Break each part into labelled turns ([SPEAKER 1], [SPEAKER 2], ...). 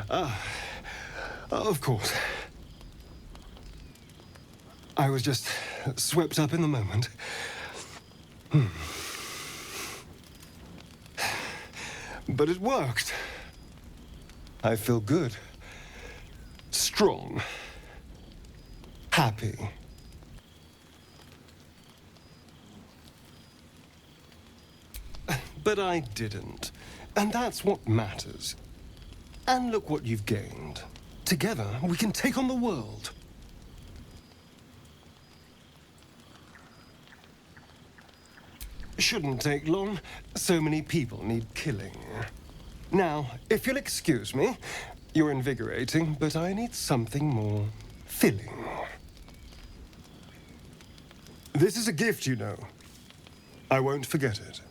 [SPEAKER 1] Of course. I was just swept up in the moment. But it worked. I feel good. Strong. Happy. But I didn't. And that's what matters. And look what you've gained. Together, we can take on the world. Shouldn't take long. So many people need killing. Now, if you'll excuse me, you're invigorating, but I need something more filling. This is a gift, you know. I won't forget it.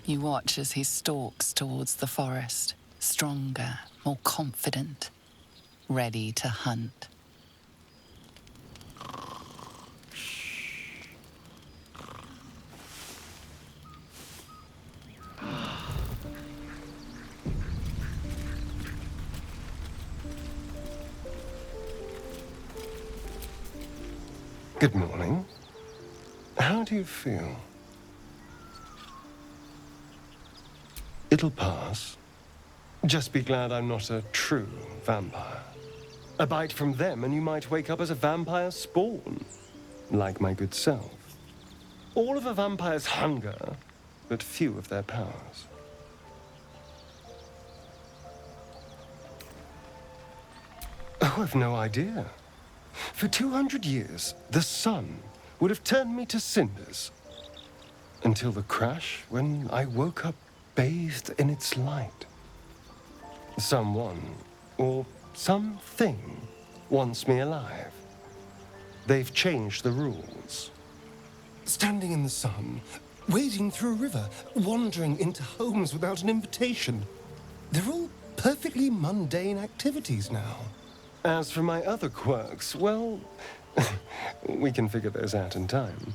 [SPEAKER 2] You watch as he stalks towards the forest, stronger, more confident, ready to hunt.
[SPEAKER 1] Good morning. How do you feel? It'll pass. Just be glad I'm not a true vampire. A bite from them and you might wake up as a vampire spawn, like my good self. All of a vampire's hunger, but few of their powers. Oh, I've no idea. For 200 years, the sun would have turned me to cinders. Until the crash, when I woke up bathed in its light. Someone, or something, wants me alive. They've changed the rules. Standing in the sun, wading through a river, wandering into homes without an invitation. They're all perfectly mundane activities now. As for my other quirks, well, we can figure those out in time.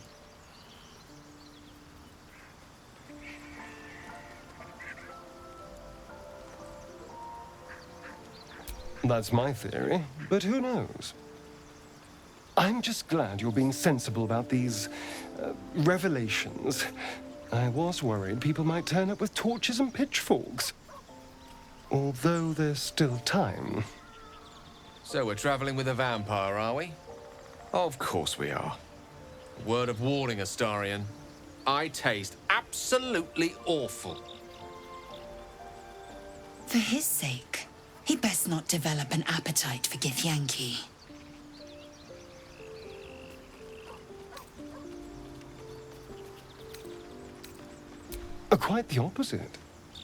[SPEAKER 1] That's my theory, but who knows? I'm just glad you're being sensible about these revelations. I was worried people might turn up with torches and pitchforks. Although there's still time.
[SPEAKER 3] So we're traveling with a vampire, are we? Of course we are. Word of warning, Astarion. I taste absolutely awful.
[SPEAKER 4] For his sake, he best not develop an appetite for Githyanki.
[SPEAKER 1] Quite the opposite.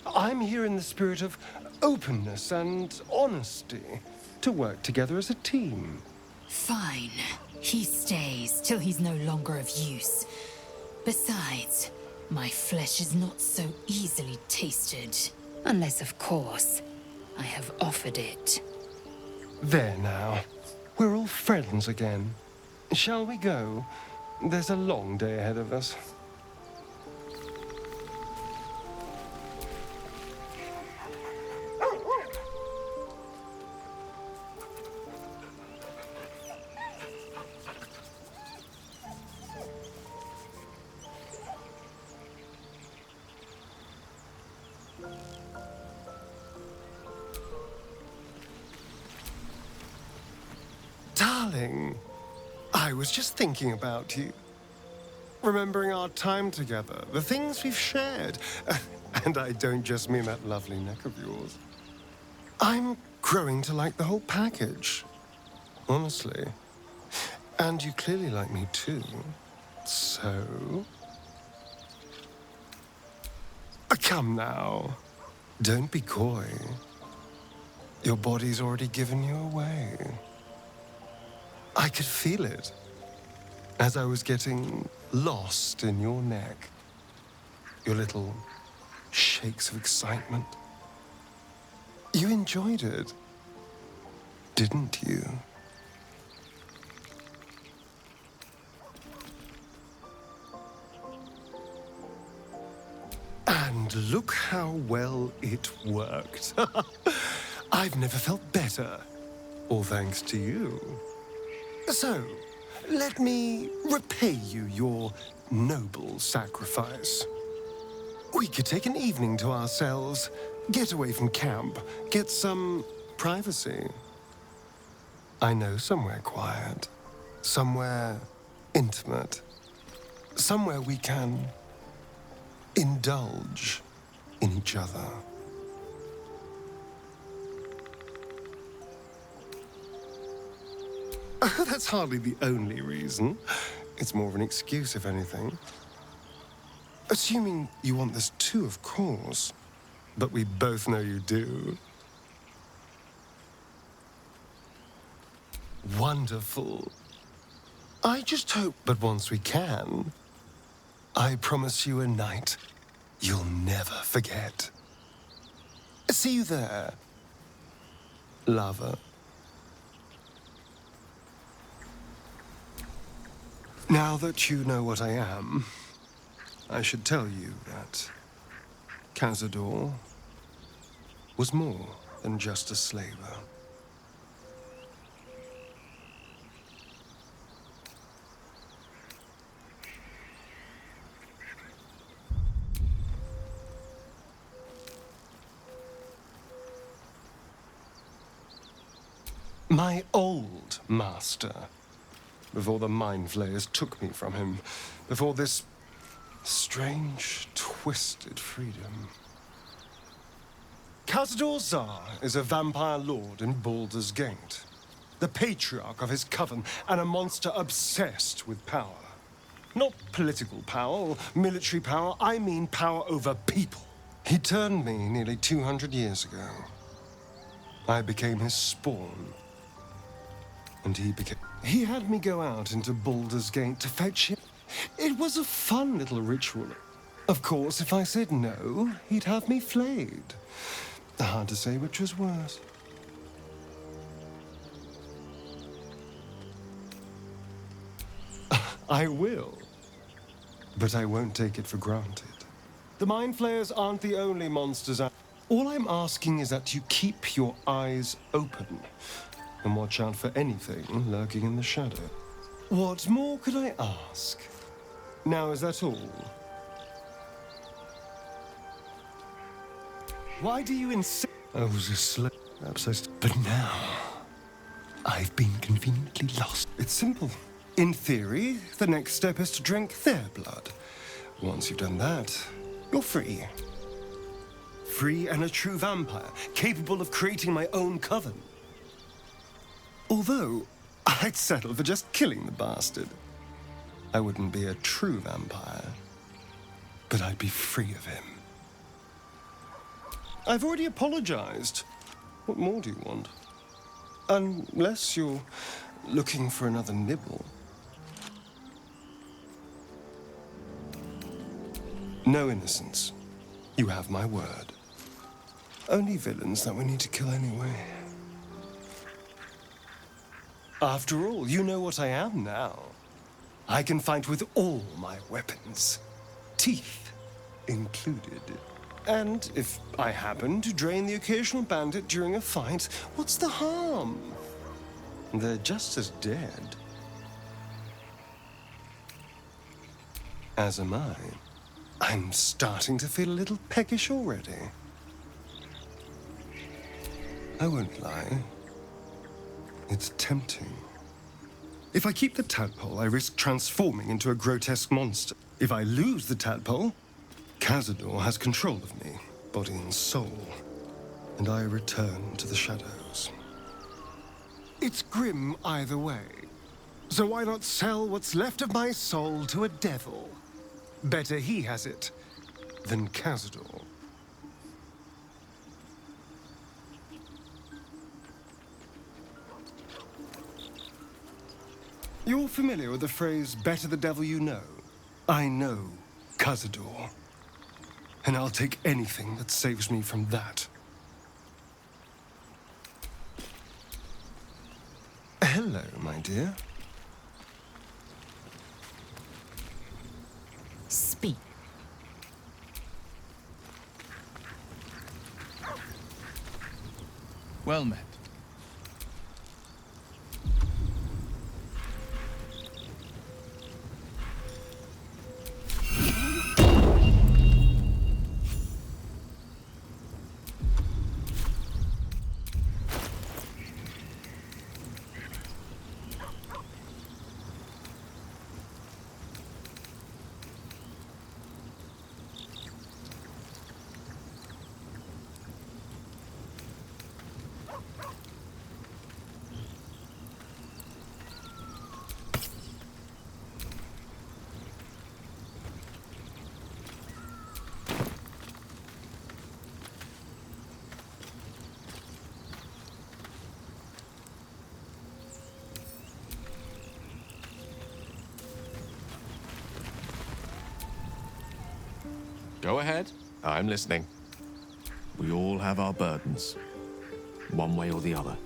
[SPEAKER 1] I'm here in the spirit of openness and honesty, to work together as a team.
[SPEAKER 4] Fine. He stays till he's no longer of use. Besides, my flesh is not so easily tasted. Unless, of course, I have offered it.
[SPEAKER 1] There now. We're all friends again. Shall we go? There's a long day ahead of us. Darling, I was just thinking about you. Remembering our time together, the things we've shared. And I don't just mean that lovely neck of yours. I'm growing to like the whole package. Honestly. And you clearly like me too. So? Come now. Don't be coy. Your body's already given you away. I could feel it as I was getting lost in your neck. Your little shakes of excitement. You enjoyed it, didn't you? And look how well it worked. I've never felt better. All thanks to you. So, let me repay you your noble sacrifice. We could take an evening to ourselves, get away from camp, get some privacy. I know somewhere quiet, somewhere intimate, somewhere we can indulge in each other. That's hardly the only reason. It's more of an excuse, if anything. Assuming you want this too, of course. But we both know you do. Wonderful. I just hope that once we can, I promise you a night you'll never forget. See you there, lover. Now that you know what I am, I should tell you that Cazador was more than just a slaver. My old master. Before the mind flayers took me from him. Before this strange, twisted freedom. Cazador Zar is a vampire lord in Baldur's Gate. The patriarch of his coven and a monster obsessed with power. Not political power or military power, I mean power over people. He turned me nearly 200 years ago. I became his spawn. And he had me go out into Baldur's Gate to fetch him. It was a fun little ritual. Of course, if I said no, he'd have me flayed. Hard to say which was worse. I will. But I won't take it for granted. The Mind Flayers aren't the only monsters out. All I'm asking is that you keep your eyes open and watch out for anything lurking in the shadow. What more could I ask? Now, is that all? Why do you insist? I was asleep. But now, I've been conveniently lost. It's simple. In theory, the next step is to drink their blood. Once you've done that, you're free. Free and a true vampire, capable of creating my own coven. Although, I'd settle for just killing the bastard. I wouldn't be a true vampire, but I'd be free of him. I've already apologized. What more do you want? Unless you're looking for another nibble. No innocence. You have my word. Only villains that we need to kill anyway. After all, you know what I am now. I can fight with all my weapons, teeth included. And if I happen to drain the occasional bandit during a fight, what's the harm? They're just as dead. As am I. I'm starting to feel a little peckish already. I won't lie. It's tempting. If I keep the tadpole, I risk transforming into a grotesque monster. If I lose the tadpole, Cazador has control of me, body and soul, and I return to the shadows. It's grim either way, so why not sell what's left of my soul to a devil? Better he has it than Cazador. You're familiar with the phrase, better the devil you know? I know Cazador, and I'll take anything that saves me from that. Hello, my dear.
[SPEAKER 4] Speak.
[SPEAKER 5] Well met.
[SPEAKER 3] Go ahead. I'm listening. We all have our burdens, one way or the other.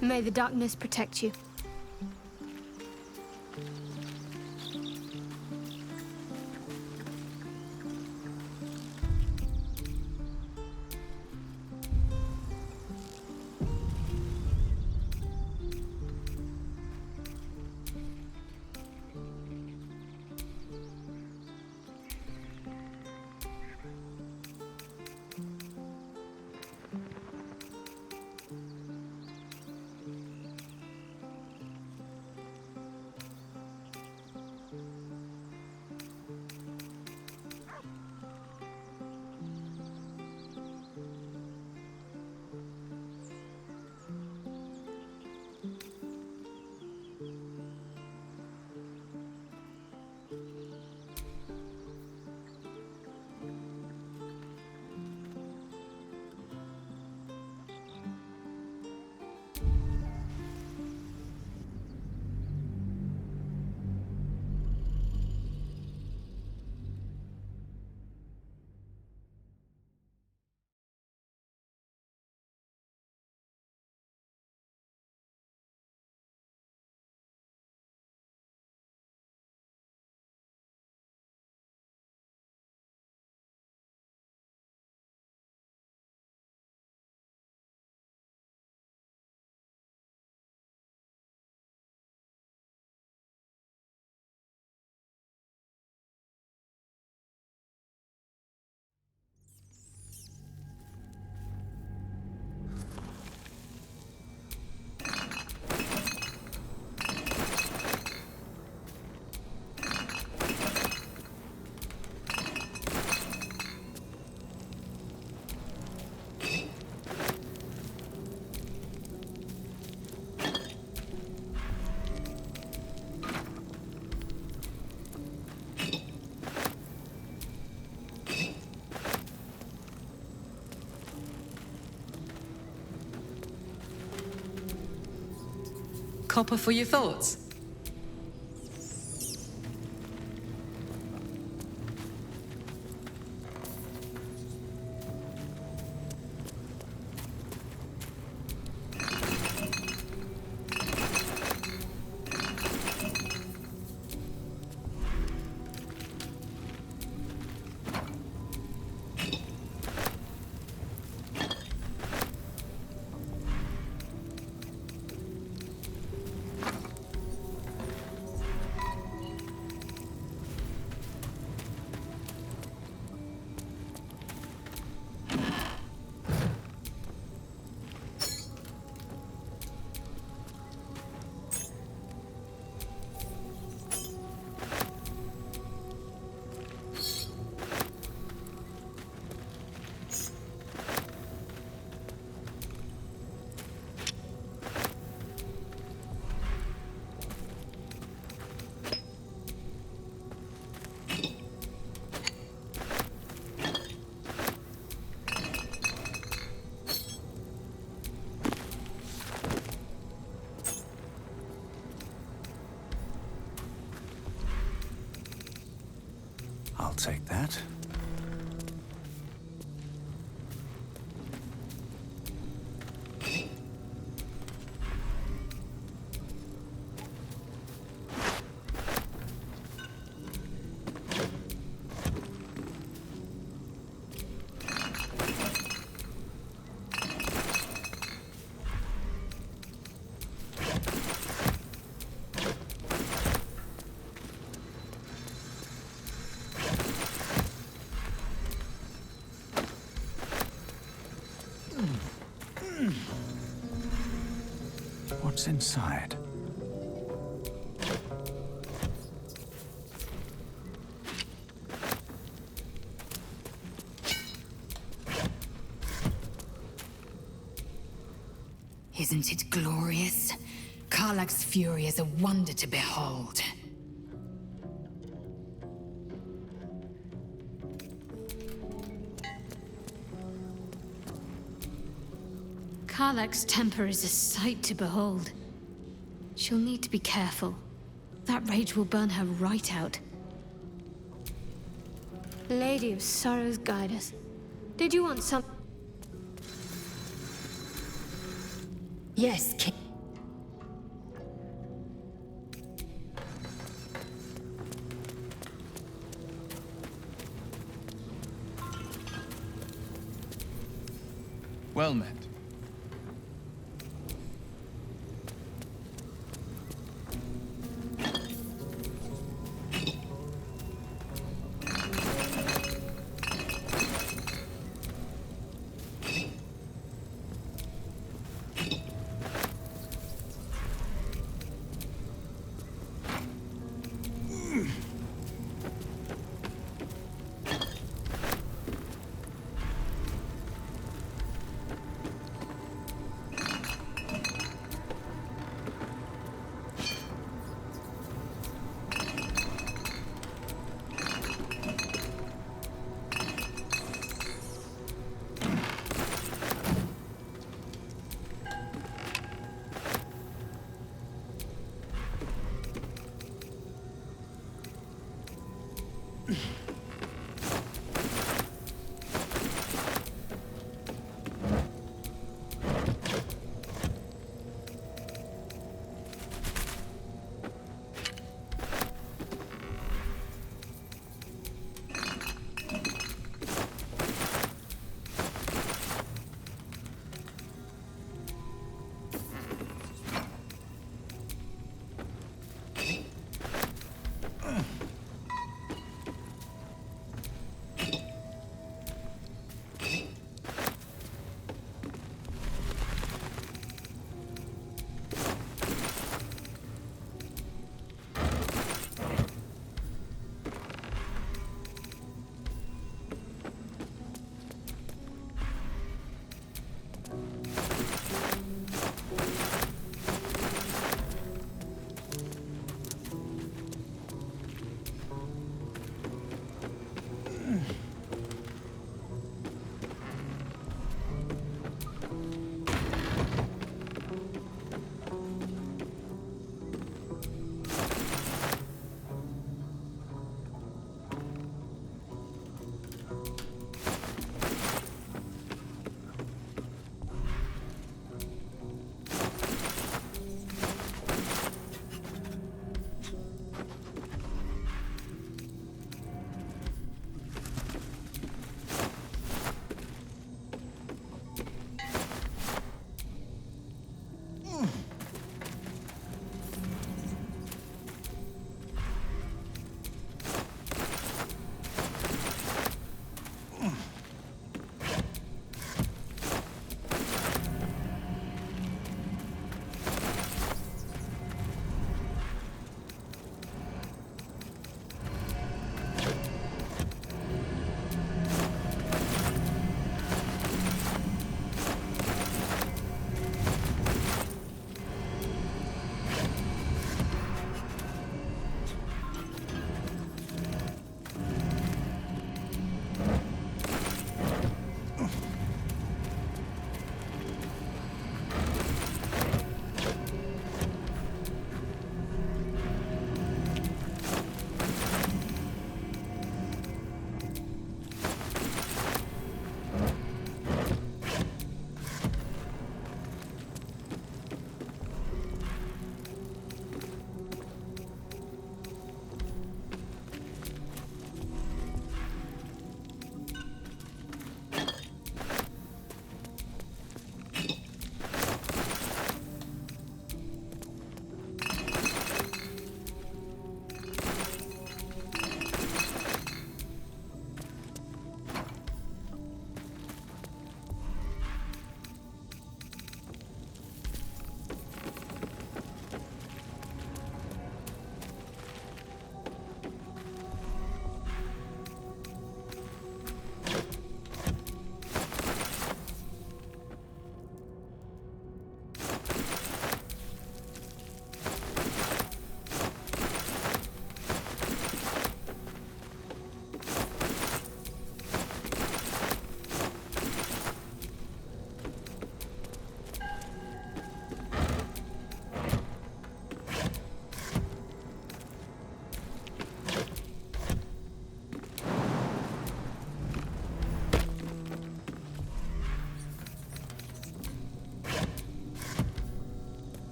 [SPEAKER 6] May the darkness protect you.
[SPEAKER 2] Copper for your thoughts.
[SPEAKER 5] I'll take that. What's inside?
[SPEAKER 4] Isn't it glorious? Karlach's fury is a wonder to behold.
[SPEAKER 6] Karlach's temper is a sight to behold. She'll need to be careful. That rage will burn her right out. Lady of Sorrows, guide us. Did you want some?
[SPEAKER 4] Yes, King.
[SPEAKER 7] Well met.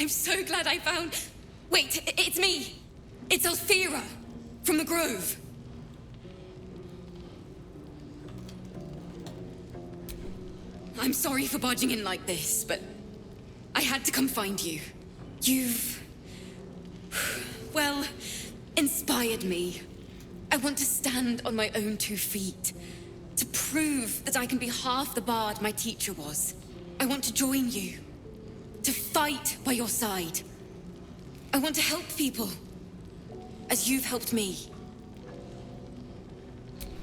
[SPEAKER 4] I'm so glad I found... Wait, it's me! It's Althera, from the Grove. I'm sorry for barging in like this, but I had to come find you. You've... well, inspired me. I want to stand on my own 2 feet, to prove that I can be half the bard my teacher was. I want to join you, to fight by your side. I want to help people, as you've helped me.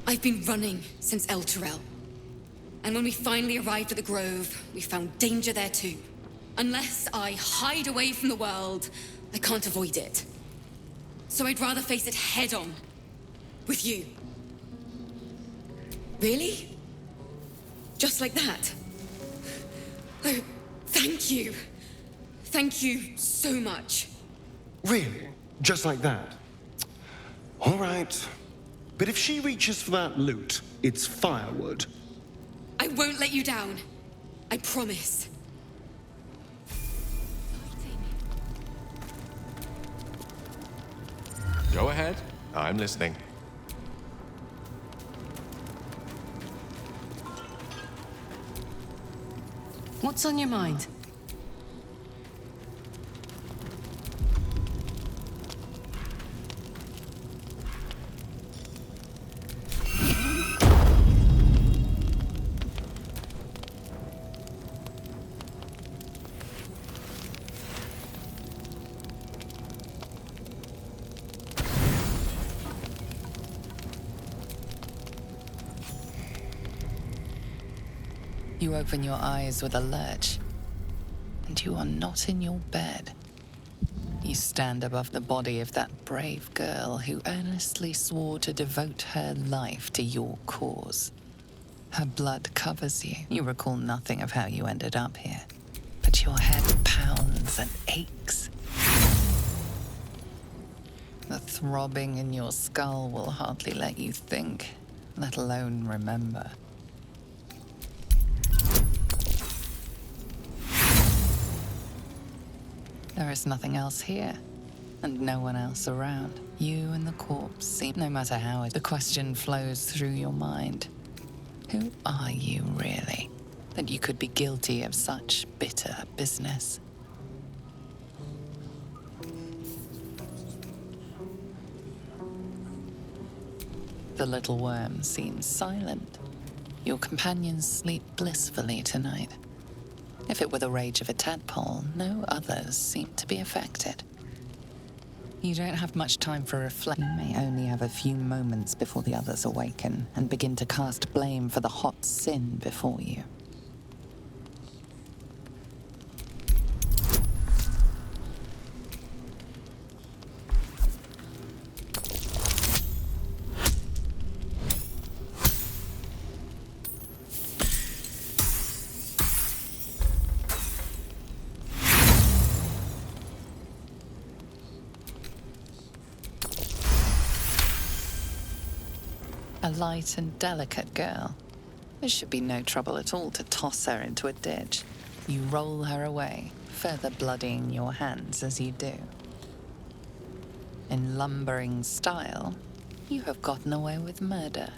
[SPEAKER 4] I've been running since El Turel. And when we finally arrived at the Grove, we found danger there too. Unless I hide away from the world, I can't avoid it. So I'd rather face it head on, with you. Really? Just like that? Oh, thank you. Thank you so much.
[SPEAKER 1] Really? Just like that? All right. But if she reaches for that loot, it's firewood.
[SPEAKER 4] I won't let you down. I promise.
[SPEAKER 3] Go ahead. I'm listening.
[SPEAKER 7] What's on your mind?
[SPEAKER 2] You open your eyes with a lurch, and you are not in your bed. You stand above the body of that brave girl who earnestly swore to devote her life to your cause. Her blood covers you. You recall nothing of how you ended up here, but your head pounds and aches. The throbbing in your skull will hardly let you think, let alone remember. There is nothing else here, and no one else around. You and the corpse seem, no matter how the question flows through your mind. Who are you really, that you could be guilty of such bitter business? The little worm seems silent. Your companions sleep blissfully tonight. If it were the rage of a tadpole, no others seem to be affected. You don't have much time for reflection. You may only have a few moments before the others awaken and begin to cast blame for the hot sin before you. A light and delicate girl. There should be no trouble at all to toss her into a ditch. You roll her away, further bloodying your hands as you do. In lumbering style, you have gotten away with murder.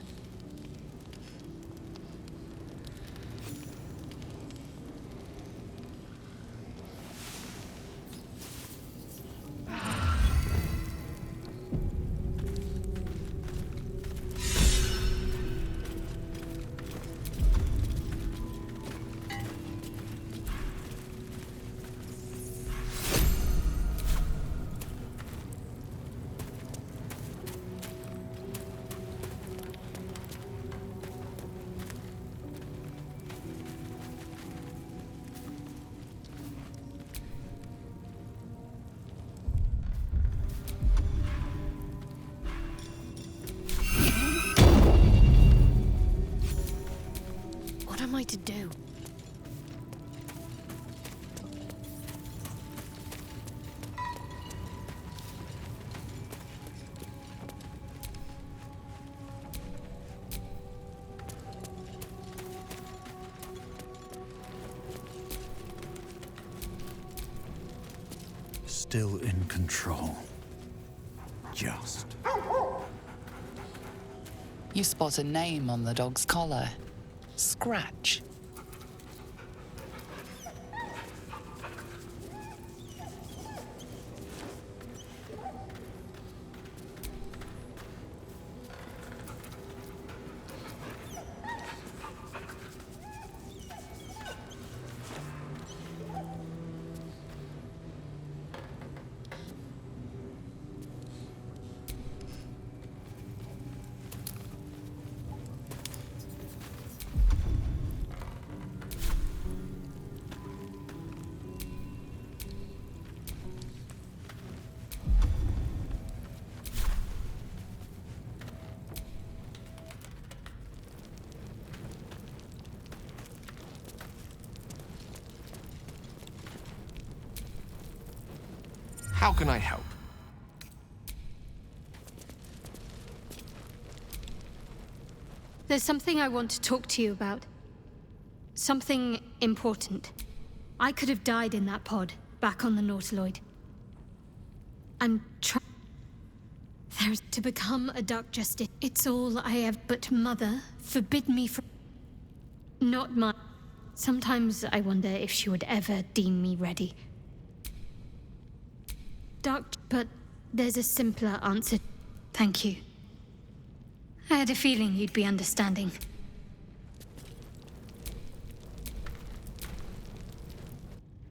[SPEAKER 6] What am I to do?
[SPEAKER 5] still in control. Just.
[SPEAKER 2] You spot a name on the dog's collar. Scratch.
[SPEAKER 3] How can I help?
[SPEAKER 6] There's something I want to talk to you about. Something important. I could have died in that pod, back on the Nautiloid. I'm trying... There's to become a Dark Justice. It's all I have, but Mother forbid me from... Not my... Sometimes I wonder if she would ever deem me ready. But there's a simpler answer. Thank you. I had a feeling you'd be understanding.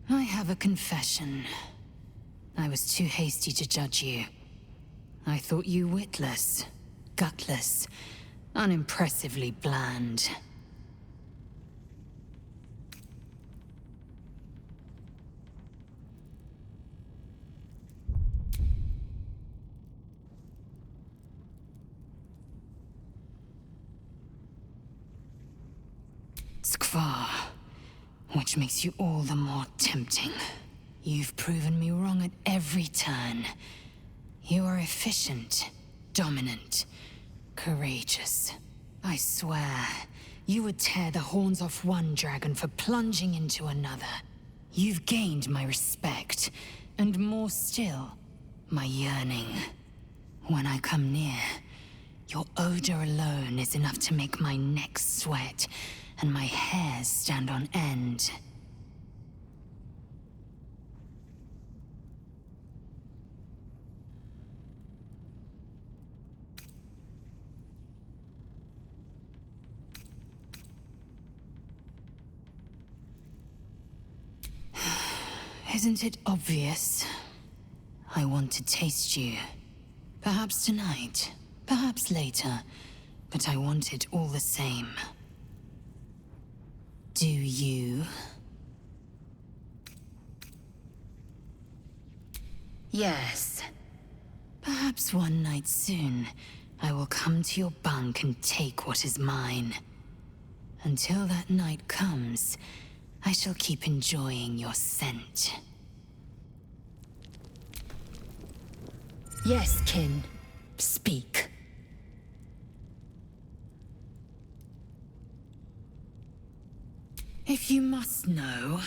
[SPEAKER 4] I have a confession. I was too hasty to judge you. I thought you witless, gutless, unimpressively bland. Skvar, which makes you all the more tempting. You've proven me wrong at every turn. You are efficient, dominant, courageous. I swear, you would tear the horns off one dragon for plunging into another. You've gained my respect, and more still, my yearning. When I come near, your odor alone is enough to make my neck sweat and my hairs stand on end. Isn't it obvious? I want to taste you. Perhaps tonight, perhaps later, but I want it all the same. Do you? Yes. Perhaps one night soon, I will come to your bunk and take what is mine. Until that night comes, I shall keep enjoying your scent. Yes, kin. Speak. If you must know,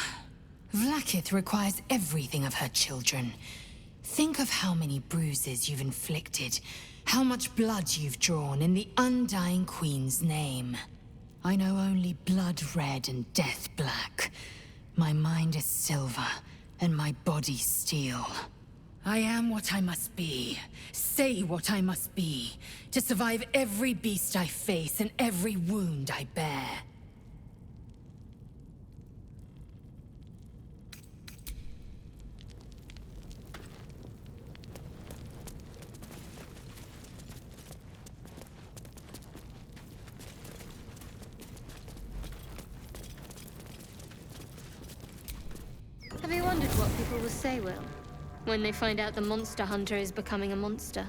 [SPEAKER 4] Vlaakith requires everything of her children. Think of how many bruises you've inflicted, how much blood you've drawn in the Undying Queen's name. I know only blood red and death black. My mind is silver, and my body steel. I am what I must be, say what I must be, to survive every beast I face and every wound I bear.
[SPEAKER 6] Have you wondered what people will say, Will, when they find out the monster hunter is becoming a monster?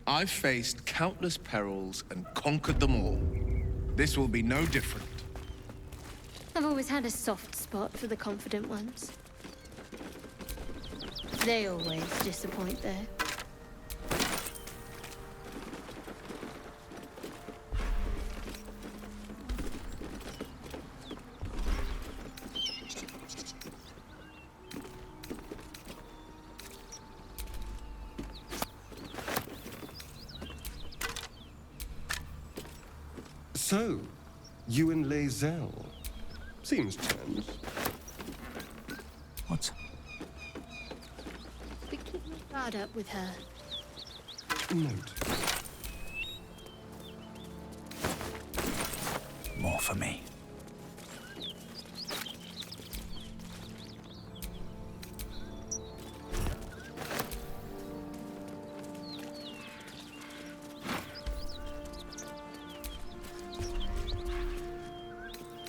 [SPEAKER 8] I've faced countless perils and conquered them all. This will be no different.
[SPEAKER 6] I've always had a soft spot for the confident ones. They always disappoint, though.
[SPEAKER 1] So, you and Lae'zel. Seems tense.
[SPEAKER 5] What?
[SPEAKER 6] But keep your guard up with her.
[SPEAKER 1] Note.
[SPEAKER 5] More for me.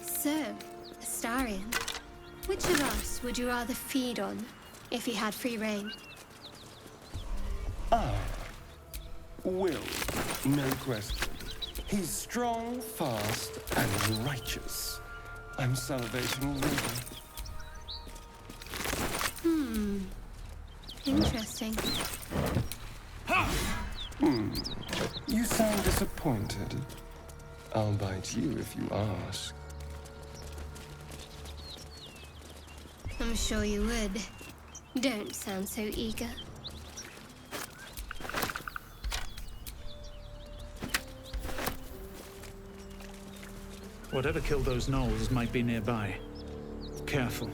[SPEAKER 6] So, Astarion, which of us would you rather feed on if he had free reign?
[SPEAKER 1] Will, no question. He's strong, fast, and righteous. I'm salivating really.
[SPEAKER 6] Interesting.
[SPEAKER 1] You sound disappointed. I'll bite you if you ask.
[SPEAKER 6] I'm sure you would. Don't sound so eager.
[SPEAKER 9] Whatever killed those gnolls might be nearby. Careful.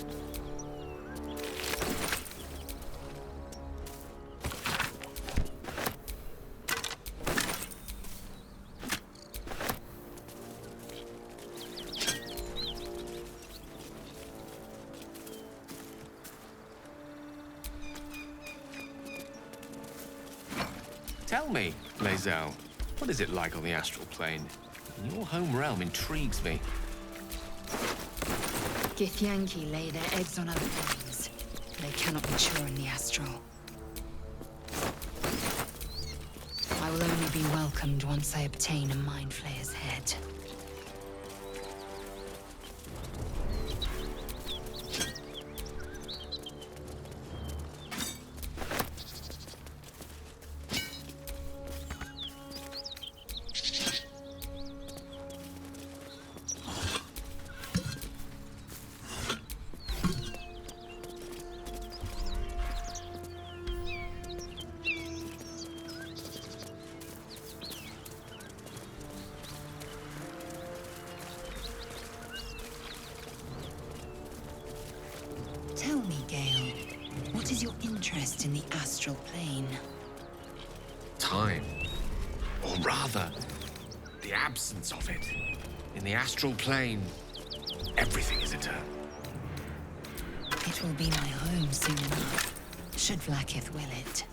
[SPEAKER 3] Tell me, Lae'zel, what is it like on the astral plane? Your home realm intrigues me.
[SPEAKER 4] Githyanki lay their eggs on other planes. They cannot mature in the astral. I will only be welcomed once I obtain a Mind Flayer's head. Tell me, Gale, what is your interest in the astral plane?
[SPEAKER 3] Time. Or rather, the absence of it. In the astral plane, everything is eternal.
[SPEAKER 4] It will be my home soon enough, should Vlaakith will it.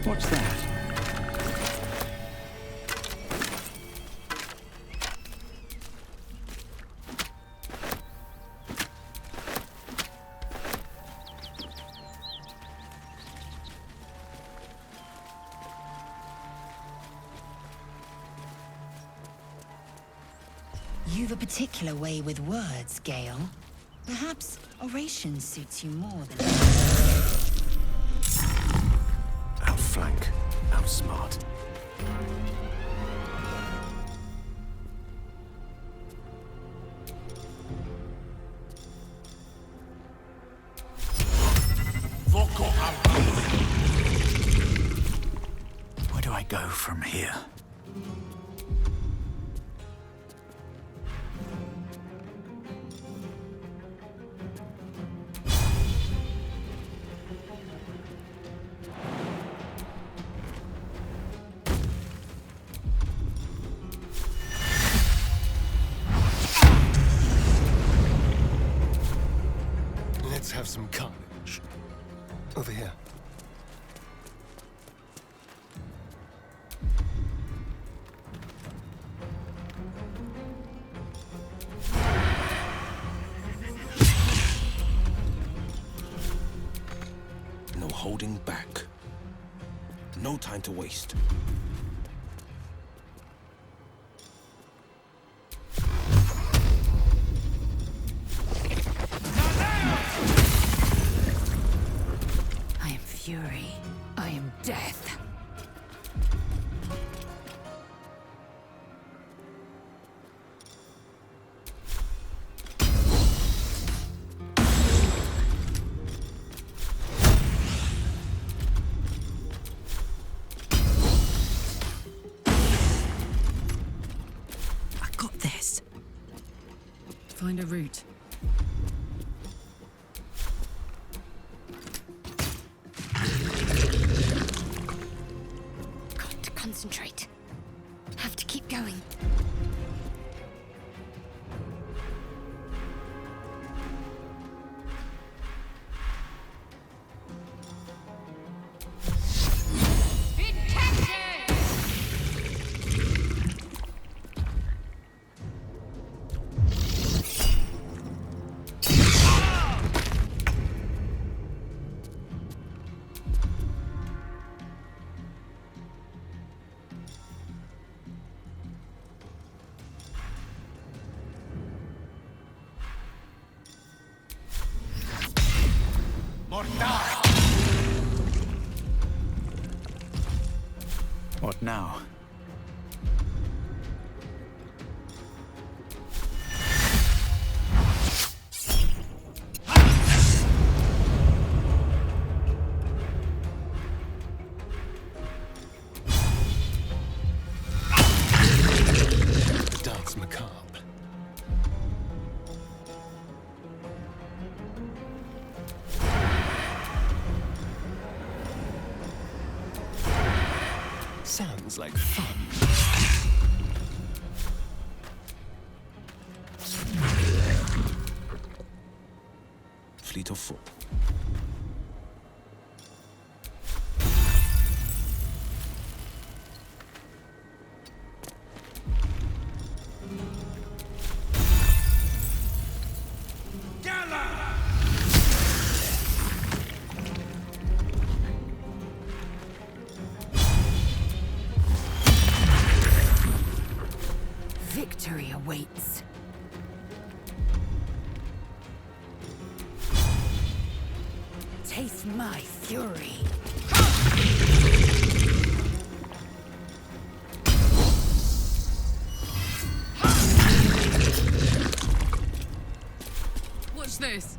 [SPEAKER 5] What's that?
[SPEAKER 4] You've a particular way with words, Gale. Perhaps oration suits you more than...
[SPEAKER 5] Outflank, outsmart. Where do I go from here?
[SPEAKER 1] Let's have some carnage. Over here.
[SPEAKER 10] No holding back. No time to waste.
[SPEAKER 4] I am fury. I am death.
[SPEAKER 7] find a route.
[SPEAKER 6] Got to concentrate. Have to keep going.
[SPEAKER 5] What now?
[SPEAKER 1] The dance macabre. Sounds like fun.
[SPEAKER 10] Fleet of foot.
[SPEAKER 4] Victory awaits. Taste my fury.
[SPEAKER 7] Watch this.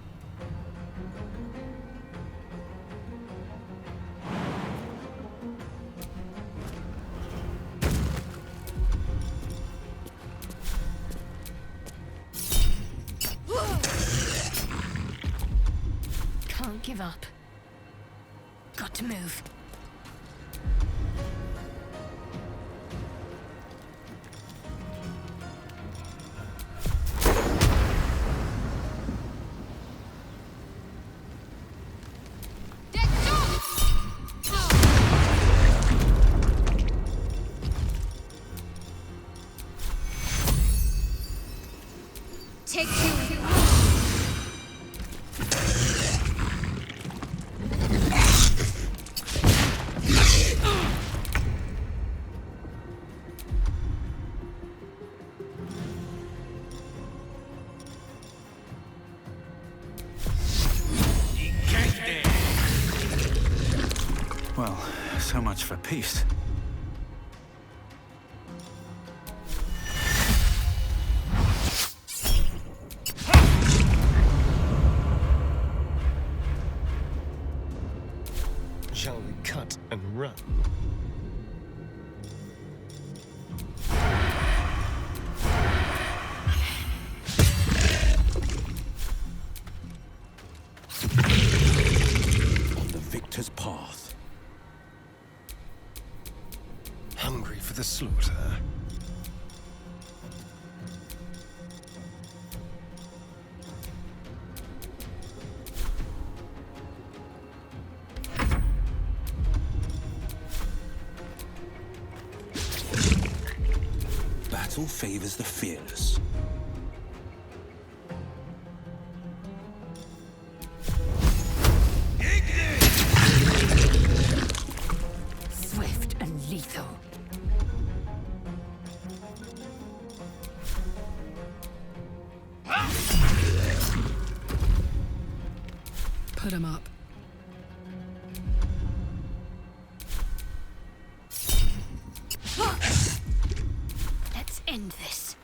[SPEAKER 6] Can't give up. Got to move. Take two.
[SPEAKER 5] Well, so much for peace.
[SPEAKER 1] Shall we cut and run?
[SPEAKER 10] On the victor's path.
[SPEAKER 1] Hungry for the slaughter.
[SPEAKER 10] Battle favors the fearless.
[SPEAKER 4] Swift and lethal.
[SPEAKER 7] Put him up.
[SPEAKER 6] Let's end this.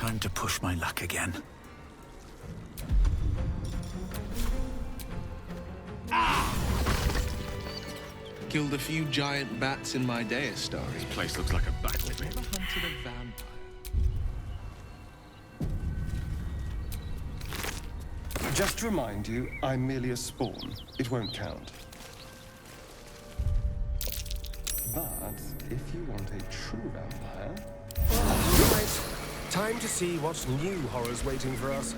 [SPEAKER 5] Time to push my luck again.
[SPEAKER 8] Killed a few giant bats in my day, Astari.
[SPEAKER 3] This place looks like a battle pit.
[SPEAKER 8] Never hunted a vampire.
[SPEAKER 1] Just to remind you, I'm merely a spawn. It won't count. But if you want a true vampire...
[SPEAKER 10] Right. Time to see what new horror's waiting for us.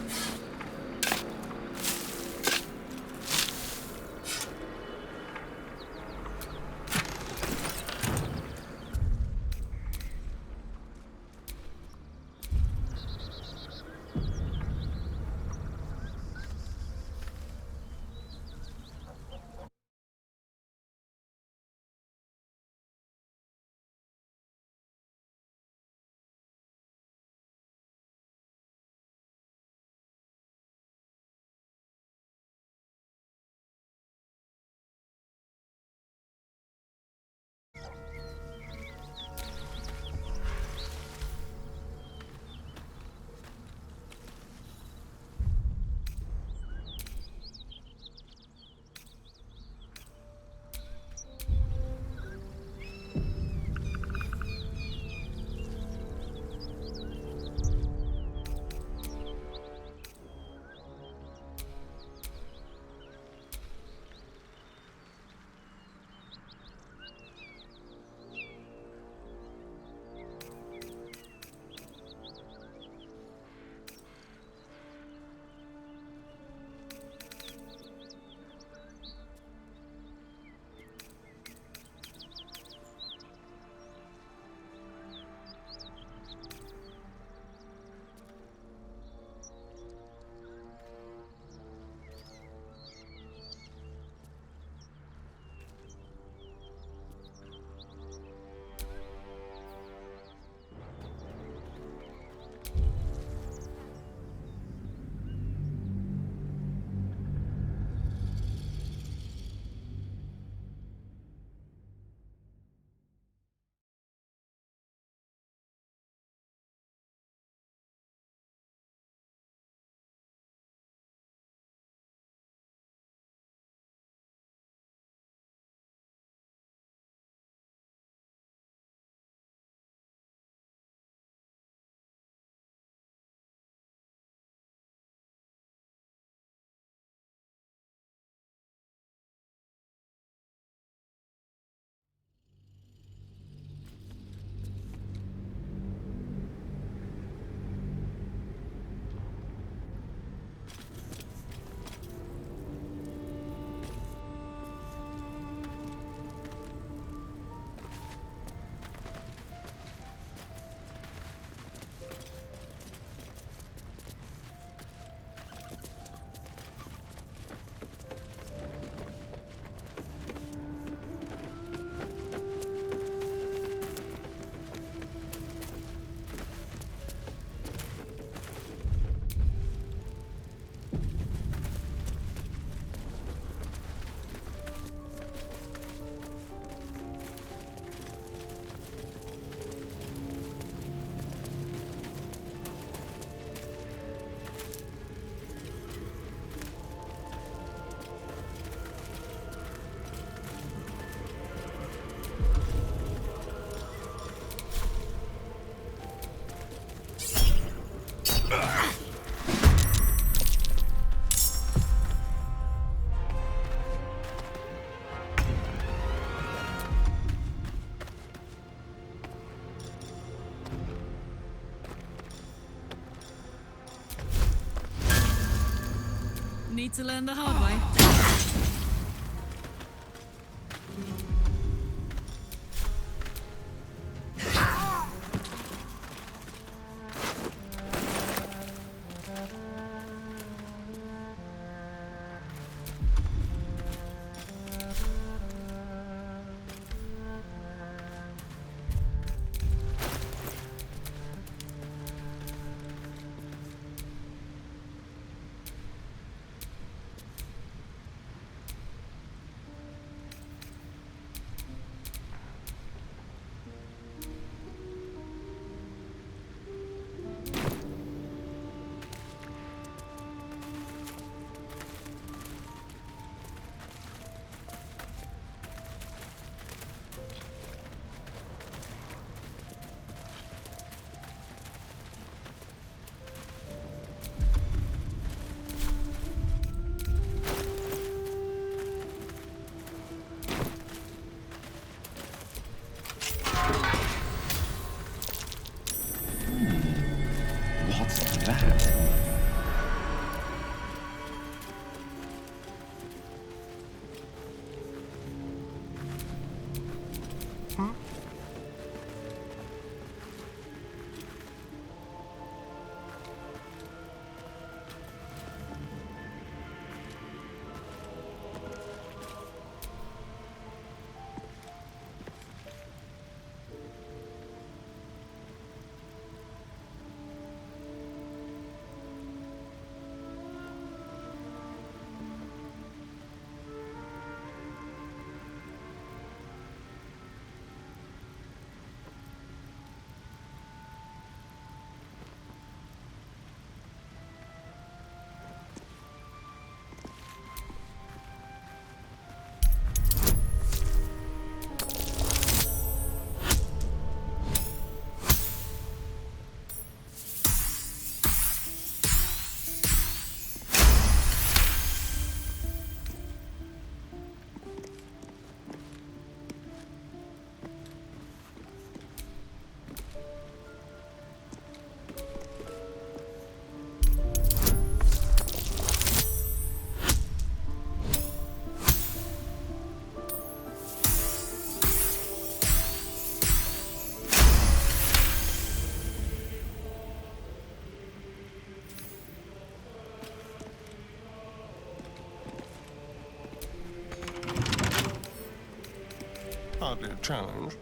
[SPEAKER 7] Need to learn the hard way.
[SPEAKER 5] that?
[SPEAKER 1] Hardly a challenge.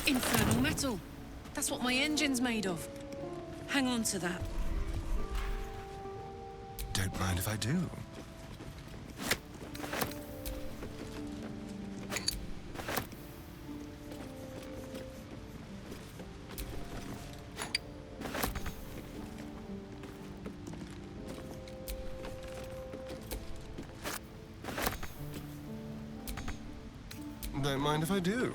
[SPEAKER 7] Infernal metal. That's what my engine's made of. Hang on to that.
[SPEAKER 1] Don't mind if I do. Don't mind if I do.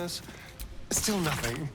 [SPEAKER 1] vampires. Still nothing.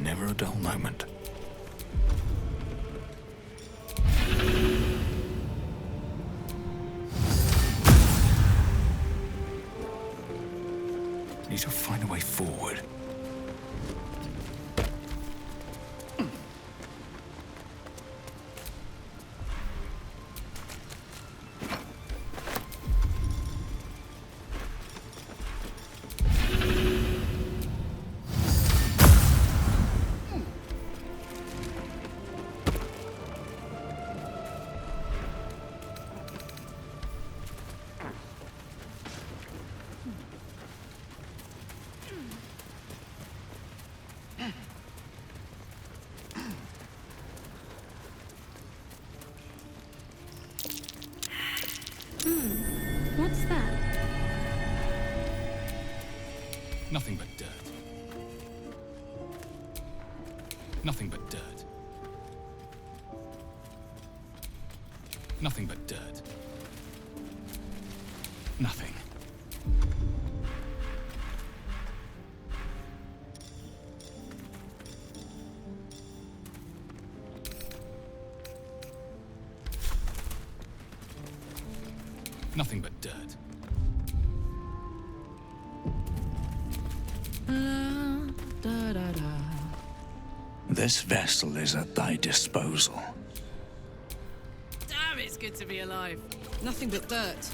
[SPEAKER 5] Never a dull moment. Need to find a way forward.
[SPEAKER 6] What's that?
[SPEAKER 5] Nothing but dirt. Nothing but dirt. Nothing but dirt. Nothing. Nothing but dirt.
[SPEAKER 11] This vessel is at thy disposal.
[SPEAKER 7] Damn, it's good to be alive. Nothing but dirt.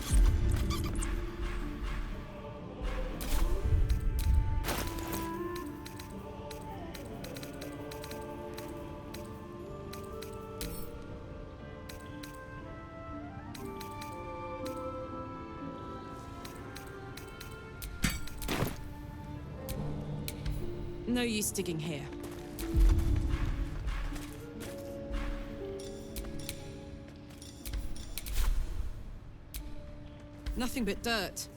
[SPEAKER 7] No use digging here. Nothing but dirt.